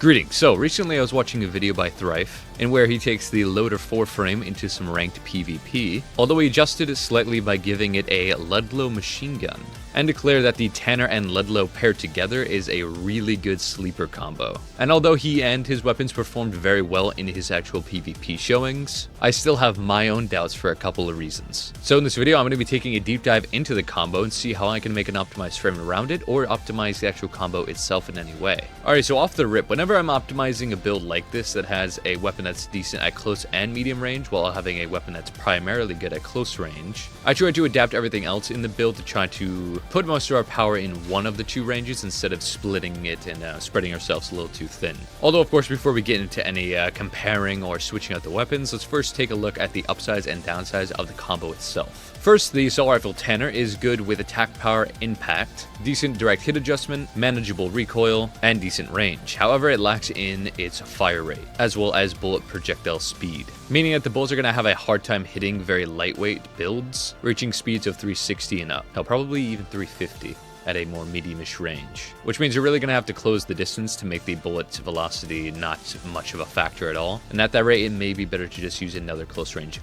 Greetings. So, recently I was watching a video by Thrife, in where he takes the Loader 4 frame into some ranked PvP, although he adjusted it slightly by giving it a LUDLOW machine gun, and declared that the Tanner and LUDLOW paired together is a really good sleeper combo. And although he and his weapons performed very well in his actual PvP showings, I still have my own doubts for a couple of reasons. So in this video, I'm going to be taking a deep dive into the combo and see how I can make an optimized frame around it, or optimize the actual combo itself in any way. Alright, so off the rip, whenever I'm optimizing a build like this that has a weapon that's decent at close and medium range while having a weapon that's primarily good at close range, I try to adapt everything else in the build to try to put most of our power in one of the two ranges instead of splitting it and spreading ourselves a little too thin. Although, of course, before we get into any comparing or switching out the weapons, let's first take a look at the upsides and downsides of the combo itself. First, the Assault Rifle Tanner is good with attack power, impact, decent direct hit adjustment, manageable recoil, and decent range. However, it lacks in its fire rate, as well as bullet projectile speed, meaning that the bullets are going to have a hard time hitting very lightweight builds, reaching speeds of 360 and up. Hell, probably even 350. At a more medium-ish range, which means you're really going to have to close the distance to make the bullet velocity not much of a factor at all. And at that rate, it may be better to just use another close range,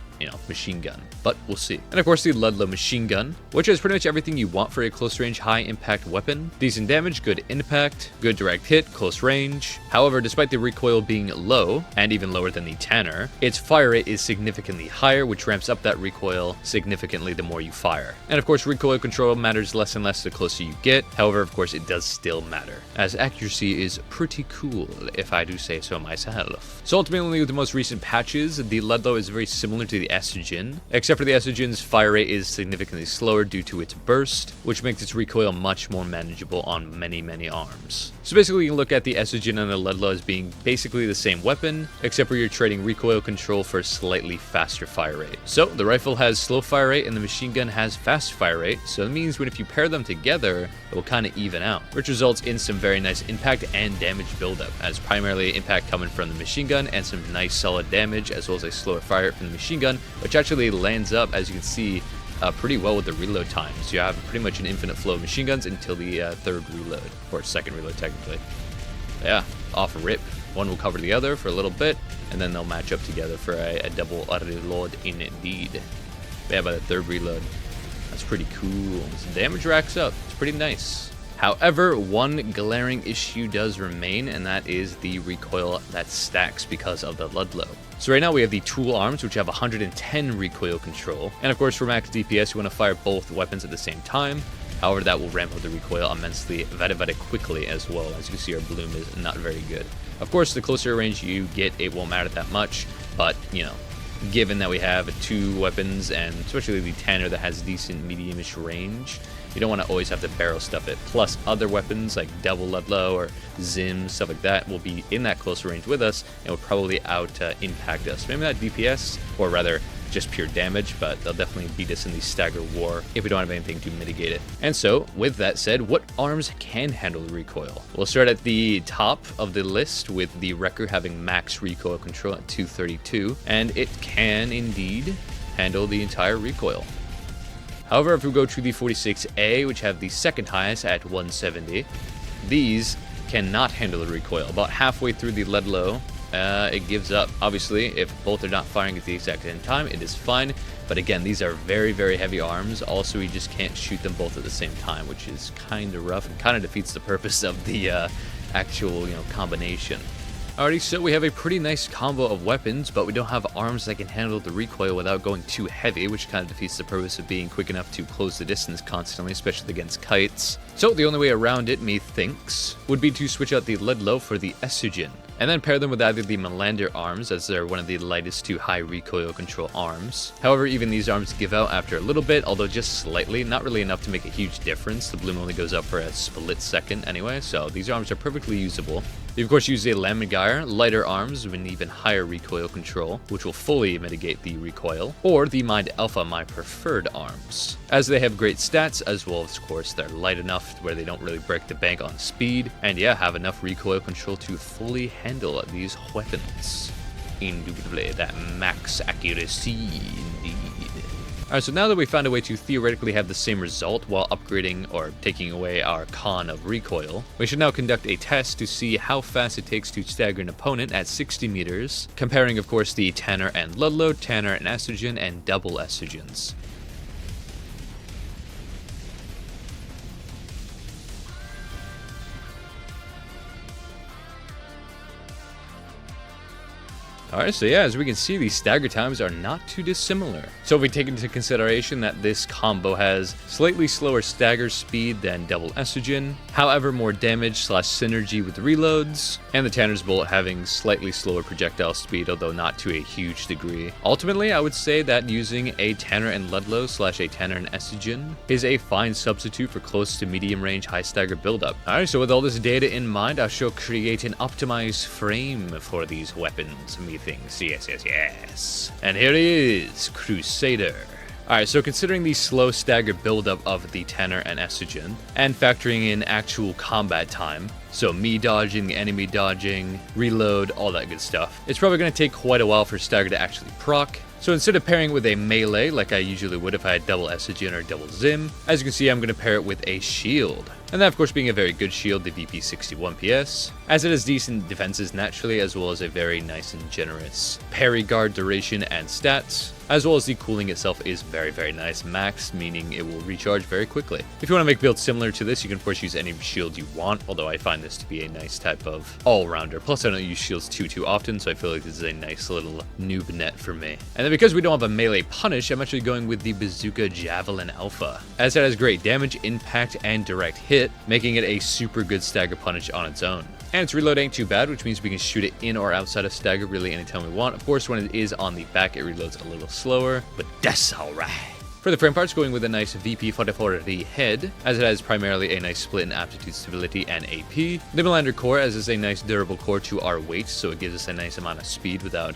machine gun. But we'll see. And of course, the LUDLOW machine gun, which has pretty much everything you want for a close range, high impact weapon. Decent damage, good impact, good direct hit, close range. However, despite the recoil being low, and even lower than the Tanner, its fire rate is significantly higher, which ramps up that recoil significantly the more you fire. And of course, recoil control matters less and less the closer you get. However, of course, it does still matter, as accuracy is pretty cool, if I do say so myself. So ultimately, with the most recent patches, the LUDLOW is very similar to the Estrogen, except for the Estrogen's fire rate is significantly slower due to its burst, which makes its recoil much more manageable on many arms. So basically, you can look at the Estrogen and the LUDLOW as being basically the same weapon, except for you're trading recoil control for a slightly faster fire rate. So the rifle has slow fire rate and the machine gun has fast fire rate, so that means if you pair them together, it will kind of even out, which results in some very nice impact and damage buildup, as primarily impact coming from the machine gun and some nice solid damage, as well as a slower fire rate from the machine gun, which actually lands up, as you can see, pretty well with the reload times. You have pretty much an infinite flow of machine guns until the third reload, or second reload technically. Yeah, off rip. One will cover the other for a little bit, and then they'll match up together for a double reload indeed. Yeah, by the third reload. That's pretty cool. So damage racks up. It's pretty nice. However, one glaring issue does remain, and that is the recoil that stacks because of the LUDLOW. So right now we have the tool arms, which have 110 recoil control. And of course, for max DPS, you want to fire both weapons at the same time. However, that will ramp up the recoil immensely, very quickly as well. As you can see, our bloom is not very good. Of course, the closer range you get, it won't matter that much, but, given that we have two weapons, and especially the Tanner that has decent medium-ish range, you don't want to always have to barrel stuff it. Plus, other weapons like double LUDLOW or Zim, stuff like that, will be in that close range with us and will probably out-impact us. Maybe not DPS, or rather, just pure damage, but they'll definitely beat us in the stagger war if we don't have anything to mitigate it. And so, with that said, what arms can handle the recoil? We'll start at the top of the list with the Wrecker having max recoil control at 232, and it can indeed handle the entire recoil. However, if we go to the 46A, which have the second highest at 170, these cannot handle the recoil. About halfway through the LUDLOW, it gives up. Obviously, if both are not firing at the exact same time, it is fine. But again, these are very heavy arms. Also, you just can't shoot them both at the same time, which is kind of rough and kind of defeats the purpose of the actual, combination. Alrighty, so we have a pretty nice combo of weapons, but we don't have arms that can handle the recoil without going too heavy, which kind of defeats the purpose of being quick enough to close the distance constantly, especially against kites. So the only way around it, methinks, would be to switch out the LUDLOW for the Estrogen, and then pair them with either the Melander arms, as they're one of the lightest to high recoil control arms. However, even these arms give out after a little bit, although just slightly, not really enough to make a huge difference. The bloom only goes up for a split second anyway, so these arms are perfectly usable. You of course use a Lammergeier, lighter arms with an even higher recoil control, which will fully mitigate the recoil, or the Mind Alpha, my preferred arms, as they have great stats, as well as, of course, they're light enough where they don't really break the bank on speed, and yeah, have enough recoil control to fully handle these weapons. Indubitably, that max accuracy indeed. Alright, so now that we found a way to theoretically have the same result while upgrading or taking away our con of recoil, we should now conduct a test to see how fast it takes to stagger an opponent at 60 meters, comparing of course the Tanner and Ludlow, Tanner and Estrogen, and double Estrogens. Alright, so yeah, as we can see, these stagger times are not too dissimilar. So if we take into consideration that this combo has slightly slower stagger speed than double Estrogen, however more damage / synergy with reloads, and the Tanner's Bolt having slightly slower projectile speed, although not to a huge degree. Ultimately, I would say that using a Tanner and Ludlow / a Tanner and Estrogen is a fine substitute for close to medium range high stagger buildup. Alright, so with all this data in mind, I shall create an optimized frame for these weapons. Things. Yes. And here he is, Crusader. Alright, so considering the slow stagger buildup of the Tanner and Estrogen, and factoring in actual combat time, so me dodging, the enemy dodging, reload, all that good stuff, it's probably going to take quite a while for stagger to actually proc. So instead of pairing with a melee, like I usually would if I had double Estrogen or double Zim, as you can see I'm going to pair it with a shield. And that of course being a very good shield, the VP 61 PS, as it has decent defenses naturally, as well as a very nice and generous parry guard duration and stats, as well as the cooling itself is very, very nice, max, meaning it will recharge very quickly. If you want to make builds similar to this, you can of course use any shield you want, although I find this to be a nice type of all-rounder. Plus I don't use shields too often, so I feel like this is a nice little noob net for me. And then because we don't have a melee punish, I'm actually going with the Bazooka Javelin Alpha, as it has great damage, impact, and direct hit, making it a super good stagger punish on its own. And its reload ain't too bad, which means we can shoot it in or outside of stagger really anytime we want. Of course, when it is on the back, it reloads a little slower, but that's alright. For the frame parts, going with a nice VP 44 head, as it has primarily a nice split in aptitude, stability, and AP. The Melander core, as it's a nice durable core to our weight, so it gives us a nice amount of speed without,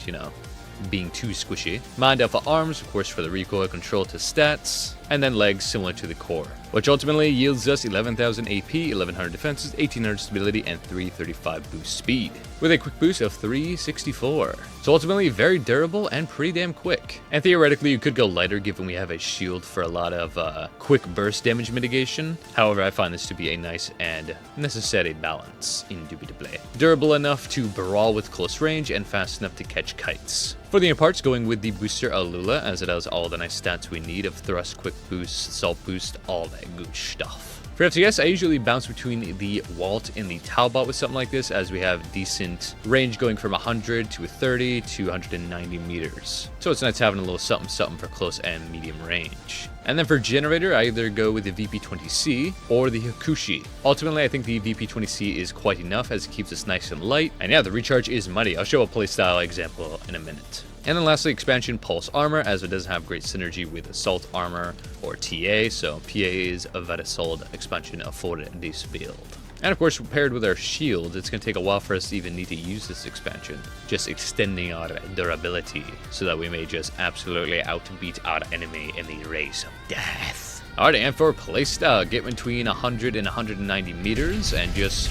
being too squishy. Mind Alpha arms, of course, for the recoil control to stats, and then legs similar to the core, which ultimately yields us 11,000 AP, 1100 defenses, 1800 stability, and 335 boost speed, with a quick boost of 364. So ultimately very durable and pretty damn quick. And theoretically you could go lighter given we have a shield for a lot of quick burst damage mitigation. However, I find this to be a nice and necessary balance, indubitably. Durable enough to brawl with close range and fast enough to catch kites. For the parts, going with the booster Alula, as it has all the nice stats we need of thrust, quick boost, salt boost, all that good stuff. For FTS, I usually bounce between the Walt and the Talbot with something like this, as we have decent range going from 100 to 30 to 190 meters. So it's nice having a little something for close and medium range. And then for generator, I either go with the VP-20C or the Hakushi. Ultimately, I think the VP-20C is quite enough as it keeps us nice and light. And yeah, the recharge is mighty. I'll show a playstyle example in a minute. And then lastly, expansion Pulse Armor, as it doesn't have great synergy with Assault Armor or TA, so PA is a very solid expansion for this build. And of course, paired with our shield, it's going to take a while for us to even need to use this expansion, just extending our durability so that we may just absolutely outbeat our enemy in the race of death. Alright, and for playstyle, get between 100 and 190 meters and just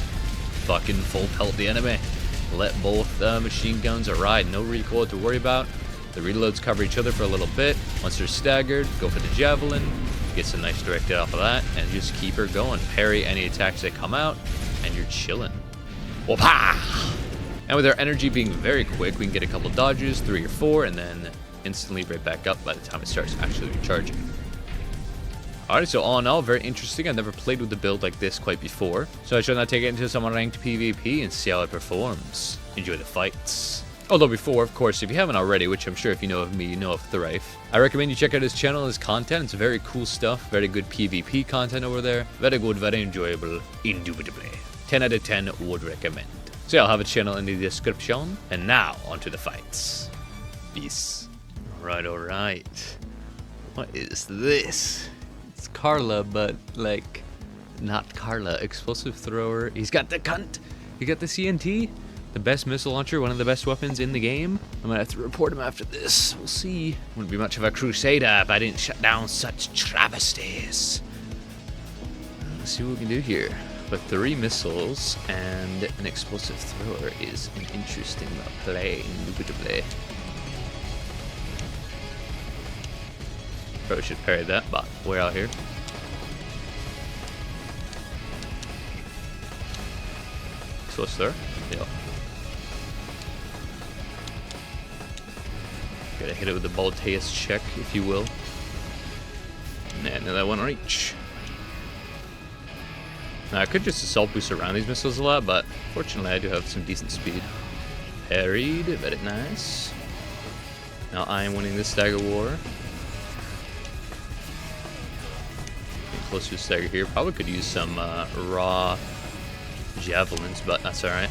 fucking full pelt the enemy. Let both machine guns ride, no recoil to worry about. The reloads cover each other for a little bit. Once they're staggered, go for the javelin, get some nice direct hit off of that, and just keep her going. Parry any attacks that come out, and you're chilling. Whoop-ha! And with our energy being very quick, we can get a couple dodges, 3 or 4, and then instantly right back up by the time it starts actually recharging. Alright, so all in all, very interesting. I've never played with a build like this quite before, so I shall now take it into some ranked PvP and see how it performs. Enjoy the fights. Although before, of course, if you haven't already, which I'm sure if you know of me, you know of Thrife, I recommend you check out his channel and his content. It's very cool stuff, very good PvP content over there. Very good, very enjoyable, indubitably. 10 out of 10 would recommend. So yeah, I'll have a channel in the description, and now onto the fights. Peace. Alright. What is this? It's Carla, but like, not Carla. Explosive thrower. He's got the cunt. He got the CNT. The best missile launcher, one of the best weapons in the game. I'm gonna have to report him after this. We'll see. Wouldn't be much of a crusader if I didn't shut down such travesties. Let's see what we can do here. But 3 missiles and an explosive thrower is an interesting play, indubitably. Probably should parry that, but we're out here. Close there. Yep. Gotta hit it with the Balteus check, if you will. And that won't reach. Now, I could just assault boost around these missiles a lot, but fortunately I do have some decent speed. Parried, very nice. Now I am winning this stagger war. Getting close to a stagger here. Probably could use some raw javelins, but that's alright.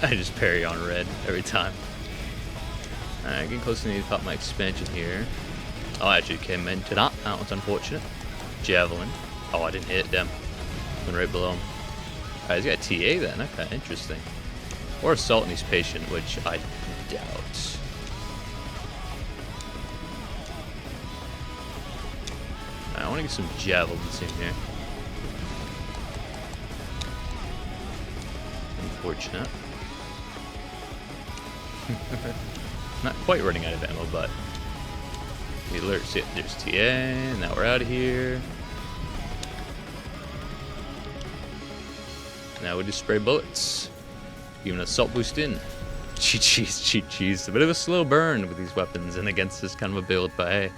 I just parry on red every time. Alright, getting close to need to pop my expansion here. Oh, I actually came into that. That was unfortunate. Javelin. Oh, I didn't hit them. Went right below him. Alright, he's got TA then. Okay, interesting. Or assault and he's patient, which I doubt. I want to get some javelins in here. Unfortunate. Not quite running out of ammo, but the alerts it. There's TA, and now we're out of here. Now we just spray bullets. Even an assault boost in. Cheat cheese, cheat cheese. A bit of a slow burn with these weapons and against this kind of a build, but hey,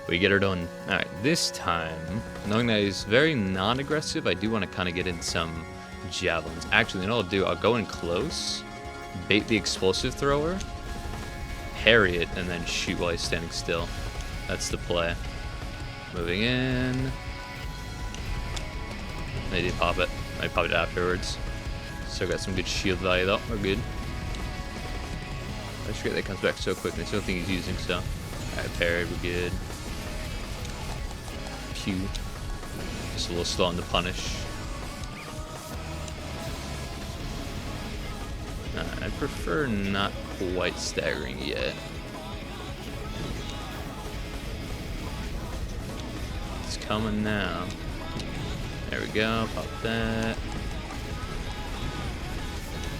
we get her done. Alright, this time, knowing that he's very non-aggressive, I do want to kind of get in some javelins. Actually, you know what I'll do? I'll go in close, bait the explosive thrower, parry it, and then shoot while he's standing still. That's the play. Moving in. Maybe pop it. I pop it afterwards. Still got some good shield value though. We're good. I forget that comes back so quickly. I don't think he's using so. Alright, parried. We're good. Pew. Just a little slow on the punish. I prefer not quite staggering yet. It's coming now. There we go, pop that.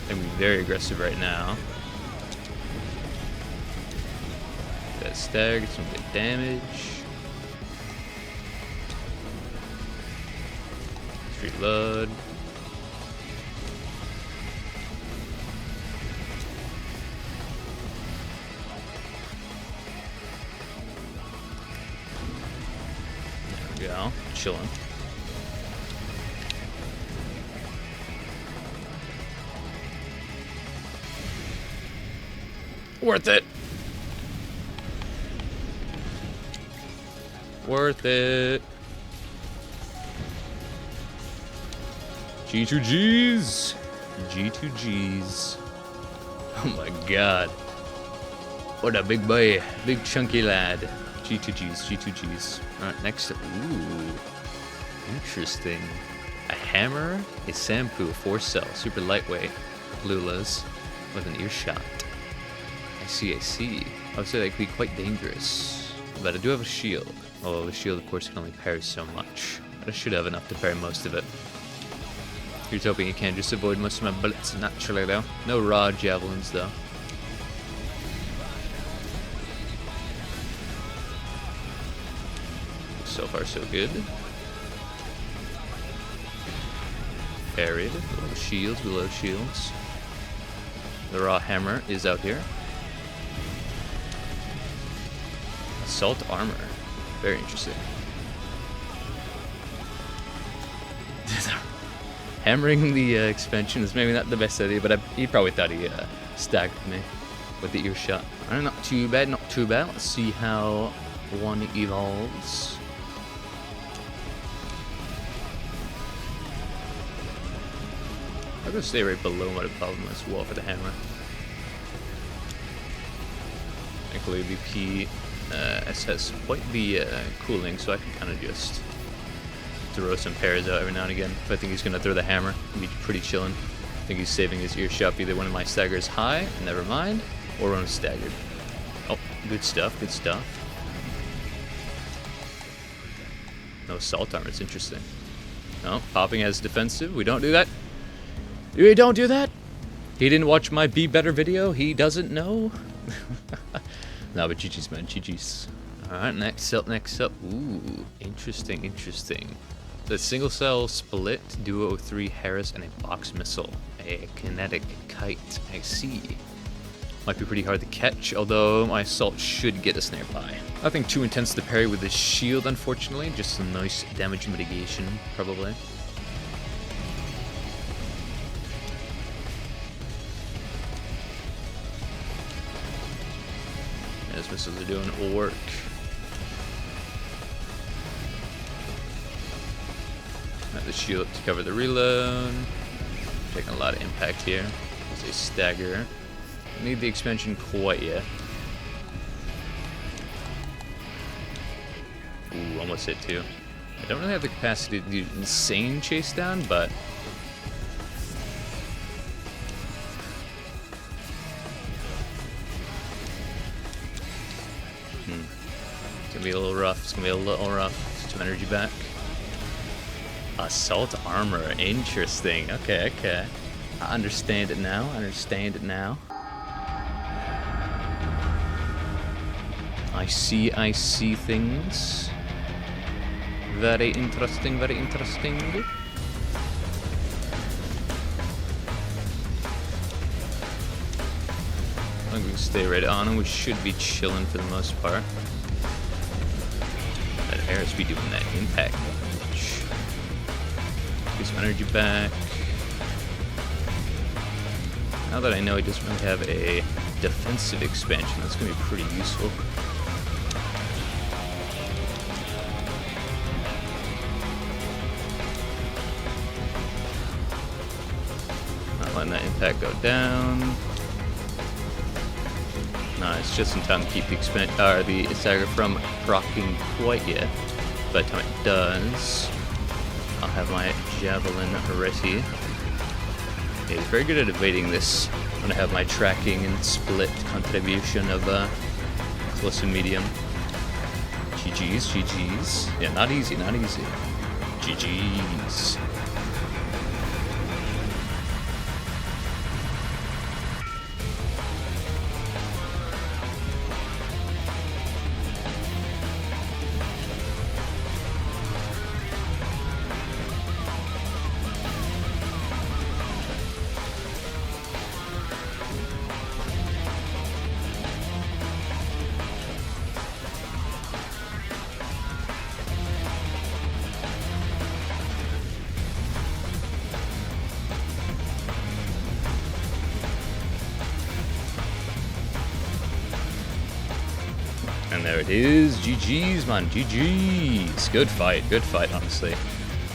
I'm gonna be very aggressive right now. That stagger, get some good damage. Let's reload. There we go, chilling. Worth it. Worth it. G2Gs. G2Gs. Oh my god. What a big boy. Big chunky lad. G2Gs. G2Gs. Alright, next. Ooh. Interesting. A hammer, a Sampu, 4-cell, super lightweight, LUDLOWs with an earshot. I see. I would say that could be quite dangerous. But I do have a shield. Although the shield, of course, can only parry so much. But I should have enough to parry most of it. Here's hoping you can just avoid most of my bullets naturally, though. No raw javelins, though. So far, so good. Parried. Below shields, below shields. The raw hammer is out here. Assault armor. Very interesting. Hammering the expansion is maybe not the best idea, but he probably thought he staggered me with the earshot. Alright, not too bad, not too bad. Let's see how one evolves. I'm gonna stay right below my above him as well for the hammer. Thankfully, the P has quite the cooling, so I can kind of just throw some pairs out every now and again. If I think he's gonna throw the hammer, it'll be pretty chilling. I think he's saving his earshot. Either one of my staggers high, never mind, or one staggered. Oh, good stuff, good stuff. No assault armor, it's interesting. No, popping as defensive. We don't do that. We don't do that. He didn't watch my Be Better video. He doesn't know. No, but GG's, man. GG's. Alright, next up. Ooh, interesting. The single cell split Duo 03 Harris and a box missile. A kinetic kite. I see. Might be pretty hard to catch, although my assault should get a snare pie. Nothing too intense to parry with the shield, unfortunately. Just some nice damage mitigation, probably. Those missiles are doing work. Have the shield to cover the reload. Taking a lot of impact here as they stagger. Don't need the expansion quite yet. Ooh, almost hit too. I don't really have the capacity to do insane chase down, but it's gonna be a little rough. Some energy back. Assault armor, interesting. Okay. I understand it now. I see things. Very interesting. I think we can stay right on him. We should be chilling for the most part. Let Harris be doing that impact damage. Get some energy back. Now that I know he doesn't really have a defensive expansion, that's going to be pretty useful. Not letting that impact go down. Nice, just in time to keep the stagger from proccing quite yet. By the time it does, I'll have my javelin ready. Yeah, he's very good at evading this. I'm gonna have my tracking and split contribution of close and medium. GG's. Yeah, not easy. GG's. And there it is. GG's, man. GG's. Good fight, honestly.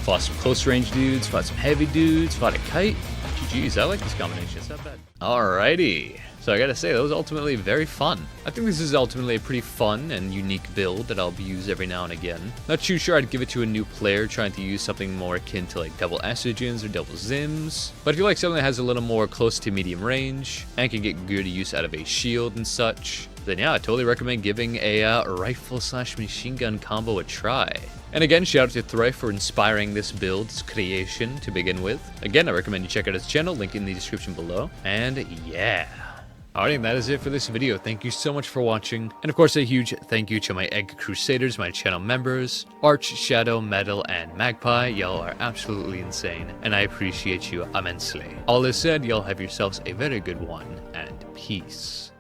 Fought some close range dudes, fought some heavy dudes, fought a kite. GG's. I like this combination. It's not bad. Alrighty. So I gotta say, that was ultimately very fun. I think this is ultimately a pretty fun and unique build that I'll use every now and again. Not too sure I'd give it to a new player trying to use something more akin to like double estrogens or double zims. But if you like something that has a little more close to medium range and can get good use out of a shield and such, then yeah, I totally recommend giving a rifle/machine gun combo a try. And again, shout out to Thrife for inspiring this build's creation to begin with. Again, I recommend you check out his channel, link in the description below. And yeah. Alright, that is it for this video. Thank you so much for watching. And of course, a huge thank you to my Egg Crusaders, my channel members, Arch, Shadow, Metal, and Magpie. Y'all are absolutely insane, and I appreciate you immensely. All this said, y'all have yourselves a very good one, and peace.